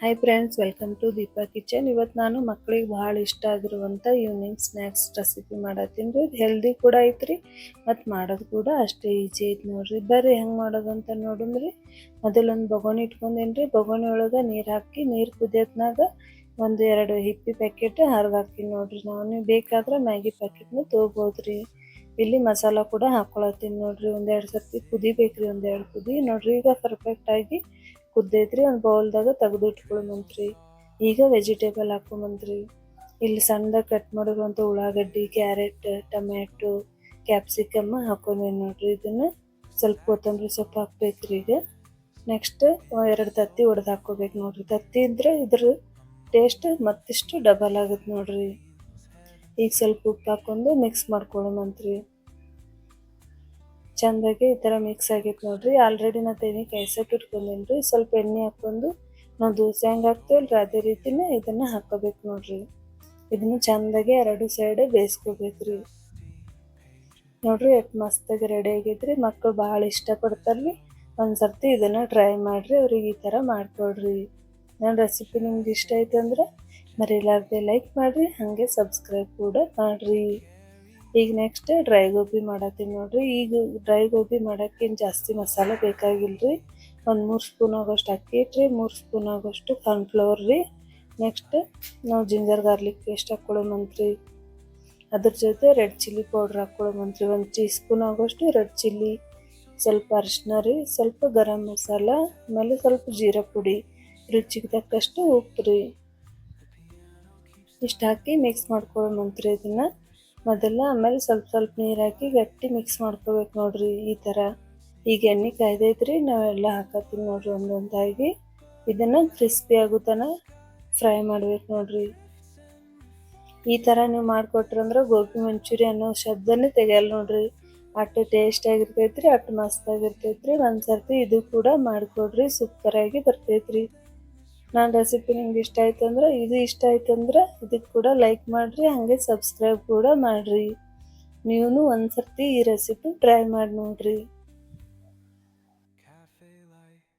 Hi friends, welcome to Deepa kitchen. ಇವತ್ತು ನಾನು ಮಕ್ಕಳಿಗೆ ಭಾಳ ಇಷ್ಟ ಆಗಿರುವಂಥ ಈವ್ನಿಂಗ್ ಸ್ನ್ಯಾಕ್ಸ್ ರೆಸಿಪಿ ಮಾಡತ್ತೀನಿ ರೀ. ಹೆಲ್ದಿ ಕೂಡ ಐತ್ರಿ ಮತ್ತು ಮಾಡೋದು ಕೂಡ ಅಷ್ಟೇ ಈಜಿ ಐತೆ ನೋಡ್ರಿ. ಬರ್ರಿ ಹೆಂಗೆ ಮಾಡೋದು ಅಂತ ನೋಡಮ್ರಿ. ಮೊದಲೊಂದು ಬೊಗೋಣಿ ಇಟ್ಕೊಂಡೇನಿ ರೀ. ಬೊಗೋಣಿ ಒಳಗೆ ನೀರು ಹಾಕಿ, ನೀರು ಕುದಿಯೋತ್ನಾಗ ಒಂದು 2 ಹಿಪ್ಪಿ ಪ್ಯಾಕೆಟ್ ಹರಿದಾಕ್ತೀನಿ ನೋಡ್ರಿ. ನೀವು ಬೇಕಾದ್ರೆ ಮ್ಯಾಗಿ ಪ್ಯಾಕೆಟ್ನು ತೊಗೋಬೋದ್ರಿ. ಇಲ್ಲಿ ಮಸಾಲ ಕೂಡ ಹಾಕ್ಕೊಳತ್ತೀನಿ ನೋಡ್ರಿ. 1-2 ಸರ್ತಿ ಕುದಿಬೇಕ್ರಿ, 1-2 ಕುದಿ ನೋಡ್ರಿ. ಈಗ ಪರ್ಫೆಕ್ಟಾಗಿ ಕುದ್ದೈತ್ರಿ. ಒಂದು ಬೌಲ್ದಾಗ ತೆಗೆದು ಇಟ್ಕೊಳ್ಳುವಂತ್ರಿ. ಈಗ ವೆಜಿಟೇಬಲ್ ಹಾಕೊಂಬಂತ್ರಿ. ಇಲ್ಲಿ ಸಣ್ಣದಾಗಿ ಕಟ್ ಮಾಡಿರುವಂಥ ಉಳ್ಳಾಗಡ್ಡಿ, ಕ್ಯಾರೆಟ್, ಟೊಮ್ಯಾಟೊ, ಕ್ಯಾಪ್ಸಿಕಮ್ ಹಾಕೊಂಡೇನಿ ನೋಡ್ರಿ. ಇದನ್ನು ಸ್ವಲ್ಪ ಕೊತ್ತಂಬರಿ ಸೊಪ್ಪು ಹಾಕ್ಬೇಕ್ರಿ. ಈಗ ನೆಕ್ಸ್ಟ್ 2 ತತ್ತಿ ಒಡೆದು ಹಾಕ್ಕೋಬೇಕು ನೋಡ್ರಿ. ತತ್ತಿ ಇದ್ರೆ ಇದ್ರ ಟೇಸ್ಟ್ ಮತ್ತಿಷ್ಟು ಡಬಲ್ ಆಗುತ್ತೆ ನೋಡ್ರಿ. ಈಗ ಸ್ವಲ್ಪ ಉಪ್ಪು ಹಾಕೊಂಡು ಮಿಕ್ಸ್ ಮಾಡ್ಕೊಳ್ಳೋಣಂತ್ರಿ. ಚೆಂದಾಗಿ ಈ ಥರ ಮಿಕ್ಸ್ ಆಗೈತೆ ನೋಡ್ರಿ. ಆಲ್ರೆಡಿ ನಾನು ತೆನಿ ಕಾಯ್ಸಕ್ಕೆ ಇಟ್ಕೊಂಡೇನಿ ರೀ. ಸ್ವಲ್ಪ ಎಣ್ಣೆ ಹಾಕ್ಕೊಂಡು ನಾವು ದೋಸೆ ಹೆಂಗೆ ಹಾಕ್ತೇವಲ್ಲ ರೀ, ಅದೇ ರೀತಿನೇ ಇದನ್ನು ಹಾಕ್ಕೋಬೇಕು ನೋಡ್ರಿ. ಇದನ್ನು ಚೆಂದಾಗಿ 2 ಸೈಡ್ ಬೇಯಿಸ್ಕೋಬೇಕ್ರಿ. ನೋಡ್ರಿ ಎಷ್ಟು ಮಸ್ತಾಗಿ ರೆಡಿ ಆಗೈತ್ರಿ. ಮಕ್ಕಳು ಭಾಳ ಇಷ್ಟಪಡ್ತಾರೆ ರೀ. ಒಂದು ಸರ್ತಿ ಇದನ್ನು ಟ್ರೈ ಮಾಡಿರಿ, ಅವ್ರಿಗೆ ಈ ಥರ ಮಾಡಿಕೊಡ್ರಿ. ನನ್ನ ರೆಸಿಪಿ ನಿಮ್ಗೆ ಇಷ್ಟ ಆಯ್ತು ಅಂದ್ರೆ ಮರಿಲಾರ್ದೆ ಲೈಕ್ ಮಾಡಿರಿ, ಹಾಗೆ ಸಬ್ಸ್ಕ್ರೈಬ್ ಕೂಡ ಮಾಡಿರಿ. ಈಗ ನೆಕ್ಸ್ಟ್ ಡ್ರೈ ಗೋಬಿ ಮಾಡತ್ತೀನಿ ನೋಡ್ರಿ. ಈಗ ಡ್ರೈ ಗೋಬಿ ಮಾಡೋಕ್ಕೇನು ಜಾಸ್ತಿ ಮಸಾಲೆ ಬೇಕಾಗಿಲ್ಲ ರೀ. ಒಂದು 3 ಸ್ಪೂನ್ ಆಗೋಷ್ಟು ಅಕ್ಕಿ ಹಿಟ್ಟು ರೀ, 3 ಸ್ಪೂನ್ ಆಗೋಷ್ಟು ಕಾರ್ನ್ಫ್ಲವರ್ ರೀ. ನೆಕ್ಸ್ಟ್ ನಾವು ಜಿಂಜರ್ ಗಾರ್ಲಿಕ್ ಪೇಸ್ಟ್ ಹಾಕ್ಕೊಳ್ಳೋಮಂತ್ರಿ. ಅದ್ರ ಜೊತೆ ರೆಡ್ ಚಿಲ್ಲಿ ಪೌಡ್ರ್ ಹಾಕ್ಕೊಳ್ಳೋಮಂತ್ರಿ. 1 ಟೀ ಸ್ಪೂನ್ ಆಗೋಷ್ಟು ರೆಡ್ ಚಿಲ್ಲಿ, ಸ್ವಲ್ಪ ಅರಿಶಿನ ರೀ, ಸ್ವಲ್ಪ ಗರಂ ಮಸಾಲ, ಆಮೇಲೆ ಸ್ವಲ್ಪ ಜೀರಾ ಪುಡಿ, ರುಚಿಗೆ ತಕ್ಕಷ್ಟು ಉಪ್ಪು ರೀ. ಇಷ್ಟು ಹಾಕಿ ಮಿಕ್ಸ್ ಮಾಡ್ಕೊಳ್ಳೋಮಂತ್ರಿ ಇದನ್ನು ಮೊದಲ. ಆಮೇಲೆ ಸ್ವಲ್ಪ ನೀರು ಹಾಕಿ ಗಟ್ಟಿ ಮಿಕ್ಸ್ ಮಾಡ್ಕೋಬೇಕು ನೋಡ್ರಿ. ಈ ಥರ ಈಗ ಎಣ್ಣೆ ಕಾಯ್ದೈತ್ರಿ. ನಾವೆಲ್ಲ ಹಾಕತ್ತೀವಿ ನೋಡ್ರಿ ಒಂದೊಂದಾಗಿ. ಇದನ್ನು ಕ್ರಿಸ್ಪಿ ಆಗೋ ತನಕ ಫ್ರೈ ಮಾಡ್ಬೇಕು ನೋಡ್ರಿ. ಈ ಥರ ನೀವು ಮಾಡಿಕೊಟ್ರಂದ್ರೆ ಗೋಬಿ ಮಂಚೂರಿ ಅನ್ನೋ ಶಬ್ದನೇ ತೆಗಿಯಲ್ಲ ನೋಡ್ರಿ. ಅಷ್ಟು ಟೇಸ್ಟ್ ಆಗಿರ್ತೈತ್ರಿ, ಅಷ್ಟು ಮಸ್ತಾಗಿರ್ತೈತ್ರಿ. ಒಂದು ಸರ್ತಿ ಇದು ಕೂಡ ಮಾಡಿಕೊಡ್ರಿ, ಸೂಪರಾಗಿ ಬರ್ತೈತ್ರಿ. ನನ್ನ ರೆಸಿಪಿ ನಿಮ್ಗೆ ಇಷ್ಟ ಆಯ್ತು ಅಂದ್ರೆ ಇದಕ್ಕೆ ಕೂಡ ಲೈಕ್ ಮಾಡಿರಿ, ಹಾಗೆ ಸಬ್ಸ್ಕ್ರೈಬ್ ಕೂಡ ಮಾಡಿರಿ. ನೀವು ಒಂದು ಸರ್ತಿ ಈ ರೆಸಿಪಿ ಟ್ರೈ ಮಾಡಿ ನೋಡ್ರಿ.